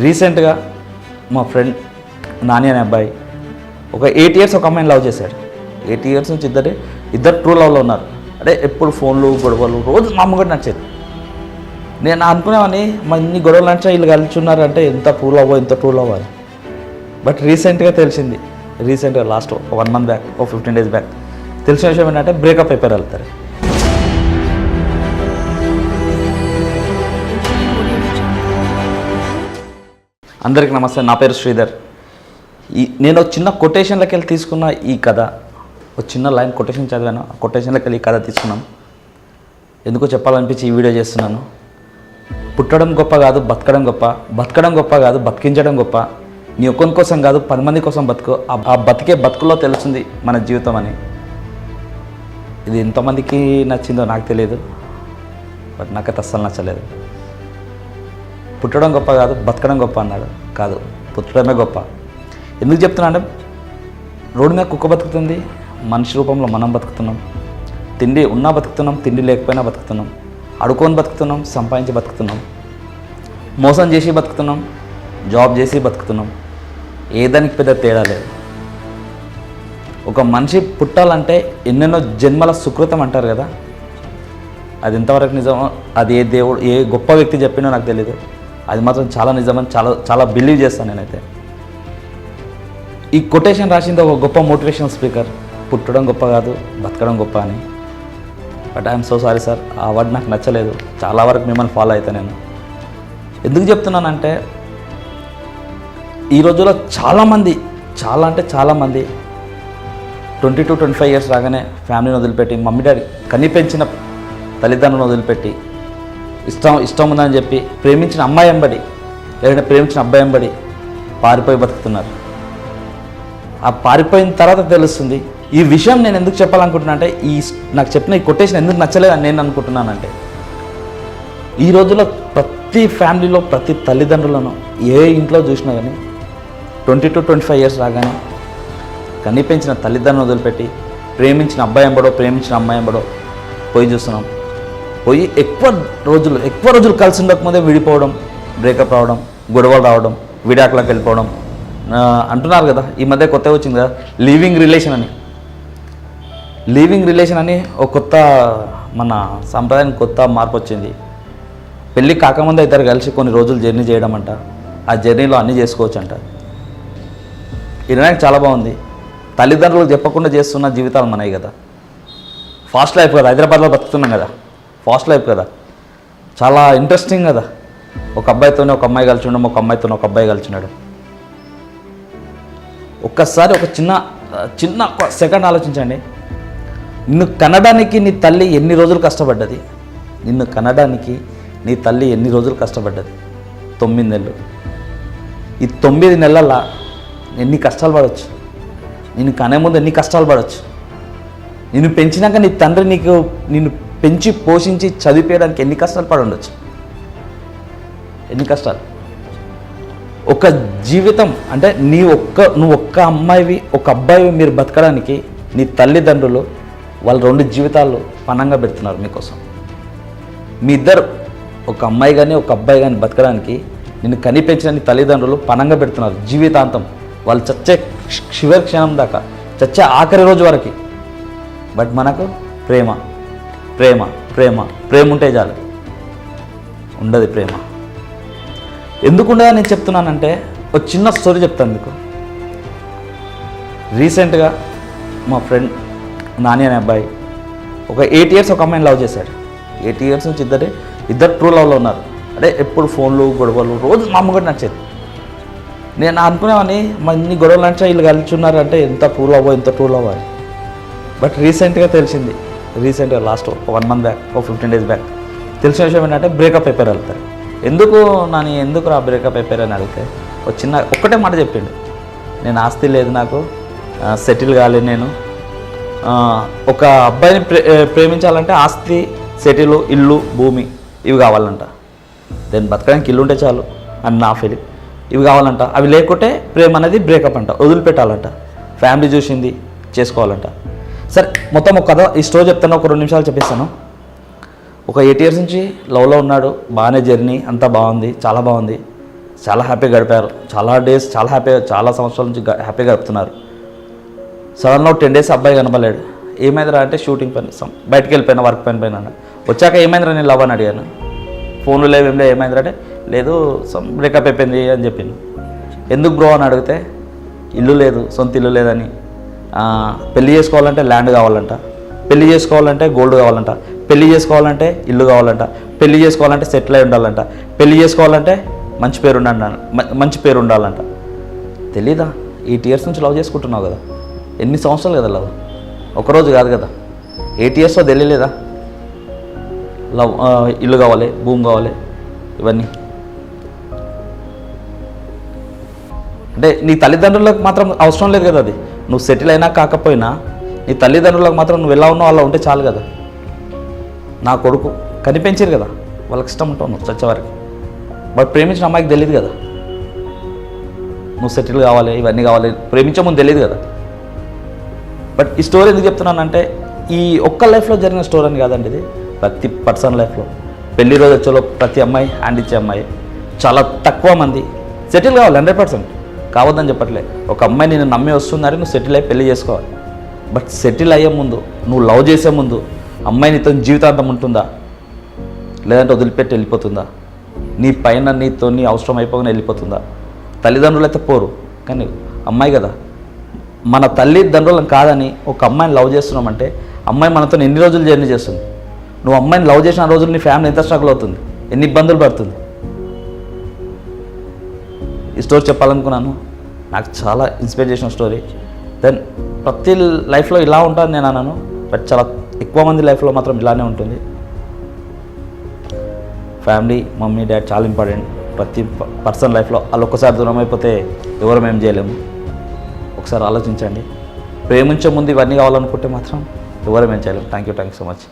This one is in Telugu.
రీసెంట్గా మా ఫ్రెండ్ నాని అనే అబ్బాయి ఒక 8 ఇయర్స్ ఒక అమ్మాయిని లవ్ చేశాడు. 8 ఇయర్స్ నుంచి ఇద్దరు ట్రూ లవ్లో ఉన్నారు. అంటే ఎప్పుడు ఫోన్లు గొడవలు రోజు మా అమ్మగడ్డ నచ్చేది. నేను అనుకునేవాడిని మరి ఇన్ని గొడవలు నచ్చా వీళ్ళు కలిసి ఉన్నారంటే ఎంత ట్రూ లవ్ అని. బట్ రీసెంట్గా తెలిసింది, last 1 month back 15 days back తెలిసిన విషయం ఏంటంటే బ్రేకప్ అయిపోయారు వెళ్తారు. అందరికీ నమస్తే, నా పేరు శ్రీధర్. నేను ఒక చిన్న కొటేషన్లోకి వెళ్ళి తీసుకున్న ఈ కథ, ఒక చిన్న లైన్ కొటేషన్ చదివాను, ఆ కొటేషన్లోకి వెళ్ళి ఈ కథ తీసుకున్నాను. ఎందుకో చెప్పాలనిపించి ఈ వీడియో చేస్తున్నాను. పుట్టడం గొప్ప కాదు బతకడం గొప్ప, బతకడం గొప్ప కాదు బతికించడం గొప్ప. నీ ఒక్కరి కోసం కాదు 10 మంది కోసం బతుకు, ఆ బతికే బతుకులో తెలుస్తుంది మన జీవితం అని. ఇది ఎంతమందికి నచ్చిందో నాకు తెలియదు, బట్ నాకైతే అస్సలు నచ్చలేదు. పుట్టడం గొప్ప కాదు బతకడం గొప్ప అన్నాడు. కాదు, పుట్టడమే గొప్ప. ఎందుకు చెప్తున్నా అంటే రోడ్డు మీద కుక్క బతుకుతుంది, మనిషి రూపంలో మనం బతుకుతున్నాం. తిండి ఉన్నా బతుకుతున్నాం, తిండి లేకపోయినా బతుకుతున్నాం. అడుకొని బతుకుతున్నాం, సంపాదించి బతుకుతున్నాం. మోసం చేసి బతుకుతున్నాం, జాబ్ చేసి బతుకుతున్నాం. ఏదానికి పెద్ద తేడా లేదు. ఒక మనిషి పుట్టాలంటే ఎన్నెన్నో జన్మల సుకృతం అంటారు కదా, అది ఎంతవరకు నిజమో, అది ఏ దేవుడు ఏ గొప్ప వ్యక్తి చెప్పినో నాకు తెలియదు. అది మాత్రం చాలా నిజమని చాలా బిలీవ్ చేస్తాను నేనైతే. ఈ కొటేషన్ రాసింది ఒక గొప్ప మోటివేషనల్ స్పీకర్, పుట్టడం గొప్ప కాదు బతకడం గొప్ప అని. But I'm so sorry sir, ఆ వర్డ్ నాకు నచ్చలేదు. చాలా వరకు మిమ్మల్ని ఫాలో అవుతాను నేను. ఎందుకు చెప్తున్నానంటే ఈ రోజుల్లో చాలామంది 22-25 ఇయర్స్ రాగానే ఫ్యామిలీని వదిలిపెట్టి, మమ్మీ డాడీ కని పెంచిన తల్లిదండ్రులను వదిలిపెట్టి, ఇష్టం ఉందని చెప్పి ప్రేమించిన అమ్మాయి ఎంబడి లేదంటే ప్రేమించిన అబ్బాయి ఎంబడి పారిపోయి బతుకుతున్నారు. ఆ పారిపోయిన తర్వాత తెలుస్తుంది. ఈ విషయం నేను ఎందుకు చెప్పాలనుకుంటున్నా అంటే, నాకు చెప్పిన ఈ కొటేషన్ ఎందుకు నచ్చలేదని నేను అనుకుంటున్నానంటే, ఈ రోజుల్లో ప్రతి ఫ్యామిలీలో ప్రతి తల్లిదండ్రులను ఏ ఇంట్లో చూసినా కానీ 22-25 ఇయర్స్ రాగానే కని పెంచిన తల్లిదండ్రులను వదిలిపెట్టి ప్రేమించిన అబ్బాయి ఎంబడో ప్రేమించిన అమ్మాయి ఎంబడో పోయి చూస్తున్నాం. పోయి ఎక్కువ రోజులు కలిసి ఉండకముందే విడిపోవడం, బ్రేకప్ రావడం, గొడవలు రావడం, విడాకులకు వెళ్ళిపోవడం అంటున్నారు కదా. ఈ మధ్య కొత్తగా వచ్చింది కదా లివింగ్ రిలేషన్ అని ఒక కొత్త మన సాంప్రదాయానికి కొత్త మార్పు వచ్చింది. పెళ్ళి కాకముందే ఇద్దరు కలిసి కొన్ని రోజులు జర్నీ చేయడం అంట. ఆ జర్నీలో అన్నీ చేసుకోవచ్చు అంట. వినడానికి చాలా బాగుంది. తల్లిదండ్రులకు చెప్పకుండా చేస్తున్న జీవితాలు మనవి కదా. ఫాస్ట్ లైఫ్ కదా, హైదరాబాద్లో బతుకుతున్నాం కదా, ఫాస్ట్ లైఫ్ కదా, చాలా ఇంట్రెస్టింగ్ కదా. ఒక అబ్బాయితోనే ఒక అమ్మాయి కలిసి ఉండడం, ఒక అమ్మాయితోనే ఒక అబ్బాయి కలిసి ఉన్నాడు. ఒక్కసారి ఒక చిన్న సెకండ్ ఆలోచించండి. నిన్ను కనడానికి నీ తల్లి ఎన్ని రోజులు కష్టపడ్డది? 9 నెలలు. ఈ 9 నెలల ఎన్ని కష్టాలు పడవచ్చు? నిన్ను కనే ముందు ఎన్ని కష్టాలు పడవచ్చు? నిన్ను పెంచినాక నీ తండ్రి నిన్ను పెంచి పోషించి చదివించడానికి ఎన్ని కష్టాలు పడి ఉండొచ్చు? ఎన్ని కష్టాలు? ఒక జీవితం అంటే నువ్వు ఒక్క అమ్మాయివి ఒక అబ్బాయివి మీరు బతకడానికి నీ తల్లిదండ్రులు వాళ్ళు 2 జీవితాలు పణంగా పెడుతున్నారు మీకోసం. మీ ఇద్దరు ఒక అమ్మాయి కానీ ఒక అబ్బాయి కానీ బతకడానికి నిన్ను కని పెంచిన నీ తల్లిదండ్రులు పణంగా పెడుతున్నారు జీవితాంతం. వాళ్ళు చచ్చే చివరి క్షణం దాకా, చచ్చే ఆఖరి రోజు వరకు. బట్ మనకు ప్రేమ ఉంటే చాలు. ఉండదు ప్రేమ. ఎందుకుండదా నేను చెప్తున్నానంటే ఒక చిన్న స్టోరీ చెప్తాను మీకు. రీసెంట్గా మా ఫ్రెండ్ నాని అనే అబ్బాయి ఒక 8 ఇయర్స్ ఒక అమ్మాయిని లవ్ చేశాడు. 8 ఇయర్స్ నుంచి ఇద్దరు ట్రూ లవ్లో ఉన్నారు. అంటే ఎప్పుడు ఫోన్లు గొడవలు రోజు మా అమ్మగడ్డ నచ్చేది. నేను అనుకునేవాడిని మరి ఇన్ని గొడవలు నచ్చా వీళ్ళు కలిసి ఉన్నారంటే ఎంత ట్రూ లవ్ అని. బట్ రీసెంట్గా తెలిసింది, last 1 month back 15 days back తెలిసిన విషయం ఏంటంటే బ్రేకప్ అయిపోయారు వెళ్తారు. ఎందుకు రా బ్రేకప్ అయిపోయారని అడిగితే ఒక్కటే మాట చెప్పిండు. నేను ఆస్తి లేదు, నాకు సెటిల్ కాలేదు. నేను ఒక అబ్బాయిని ప్రేమించాలంటే ఆస్తి, సెటిల్, ఇల్లు, భూమి ఇవి కావాలంట. నేను బతకడానికి ఇల్లు ఉంటే చాలు అని నా ఫీలింగ్. ఇవి కావాలంట. అవి లేకుంటే ప్రేమ అనేది బ్రేకప్ అంట, వదిలిపెట్టాలంట. ఫ్యామిలీ చూసింది చేసుకోవాలంట. సరే, మొత్తం ఒక కథ ఈ స్టోరీ చెప్తాను, ఒక 2 నిమిషాలు చెప్పేస్తాను. ఒక 8 ఇయర్స్ నుంచి లవ్లో ఉన్నాడు. బాగానే జర్నీ అంతా బాగుంది, చాలా బాగుంది. చాలా హ్యాపీగా గడిపారు, చాలా డేస్ చాలా హ్యాపీగా, చాలా సంవత్సరాల నుంచి హ్యాపీగా గడుపుతున్నారు. సడన్గా 10 డేస్ అబ్బాయి కనపడలేడు. ఏమైందిరా అంటే షూటింగ్ పని బయటకు వెళ్ళిపోయినా, వర్క్ పని పైన. వచ్చాక ఏమైందిరా నేను లవ్ అని అడిగాను. ఫోన్లు లేవు ఏం లేవు, ఏమైందిరా అంటే లేదు బ్రేకప్ అయిపోయింది అని చెప్పింది. ఎందుకు బ్రో అని అడిగితే ఇల్లు లేదు, సొంత ఇల్లు లేదని, పెళ్లి చేసుకోవాలంటే ల్యాండ్ కావాలంట, పెళ్లి చేసుకోవాలంటే గోల్డ్ కావాలంట, పెళ్లి చేసుకోవాలంటే ఇల్లు కావాలంట, పెళ్లి చేసుకోవాలంటే సెటిల్ అయి ఉండాలంట, పెళ్లి చేసుకోవాలంటే మంచి పేరు ఉండాలంట. తెలీదా? 8 years నుంచి లవ్ చేసుకుంటున్నావు కదా, ఎన్ని సంవత్సరాలు కదా లవ్, ఒకరోజు కాదు కదా, 8 years తెలియలేదా లవ్, ఇల్లు కావాలి, భూమి కావాలి, ఇవన్నీ. అంటే నీ తల్లిదండ్రులకు మాత్రం అవసరం లేదు కదా అది. నువ్వు సెటిల్ అయినా కాకపోయినా నీ తల్లిదండ్రులకు మాత్రం నువ్వు ఎలా ఉన్నావు అలా ఉంటే చాలు కదా. నా కొడుకు కనిపించారు కదా, వాళ్ళకి ఇష్టం ఉంటావు నువ్వు చచ్చేవారికి. బట్ ప్రేమించిన అమ్మాయికి తెలియదు కదా నువ్వు సెటిల్ కావాలి, ఇవన్నీ కావాలి, ప్రేమించే ముందు తెలియదు కదా. బట్ ఈ స్టోరీ ఎందుకు చెప్తున్నానంటే ఈ ఒక్క లైఫ్లో జరిగిన స్టోరీ అని కాదండి, ఇది ప్రతి పర్సన్ లైఫ్లో. పెళ్లి రోజు వచ్చేలో ప్రతి అమ్మాయి హ్యాండ్ ఇచ్చే అమ్మాయి, చాలా తక్కువ మంది సెటిల్ కావాలి. 100% కావద్దని చెప్పట్లే. ఒక అమ్మాయి నేను నమ్మి వస్తుందని నువ్వు సెటిల్ అయ్యి పెళ్లి చేసుకోవాలి. బట్ సెటిల్ అయ్యే ముందు, నువ్వు లవ్ చేసే ముందు అమ్మాయి నీతో జీవితాంతం ఉంటుందా, లేదంటే వదిలిపెట్టి వెళ్ళిపోతుందా, నీ పైన నీతో నీ అవసరం అయిపోగానే వెళ్ళిపోతుందా? తల్లిదండ్రులు అయితే పోరు, కానీ అమ్మాయి కదా. మన తల్లిదండ్రులను కాదని ఒక అమ్మాయిని లవ్ చేస్తున్నామంటే అమ్మాయి మనతో ఎన్ని రోజులు జర్నీ చేస్తుంది? నువ్వు అమ్మాయిని లవ్ చేసిన రోజులు నీ ఫ్యామిలీ ఎంత స్ట్రగుల్ అవుతుంది, ఎన్ని ఇబ్బందులు పడుతుంది? ఈ స్టోరీ చెప్పాలనుకున్నాను, నాకు చాలా ఇన్స్పైర్ చేసిన స్టోరీ. దెన్ ప్రతి లైఫ్లో ఇలా ఉంటుంది నేను అన్నాను, బట్ చాలా ఎక్కువ మంది లైఫ్లో మాత్రం ఇలానే ఉంటుంది. ఫ్యామిలీ, మమ్మీ డాడీ చాలా ఇంపార్టెంట్ ప్రతి పర్సన్ లైఫ్లో. వాళ్ళు ఒక్కసారి దూరం అయిపోతే ఎవరు ఏం చేయలేము. ఒకసారి ఆలోచించండి. ప్రేమించే ముందు ఇవన్నీ కావాలనుకుంటే మాత్రం ఎవరు ఏం చేయలేము. Thank you so much.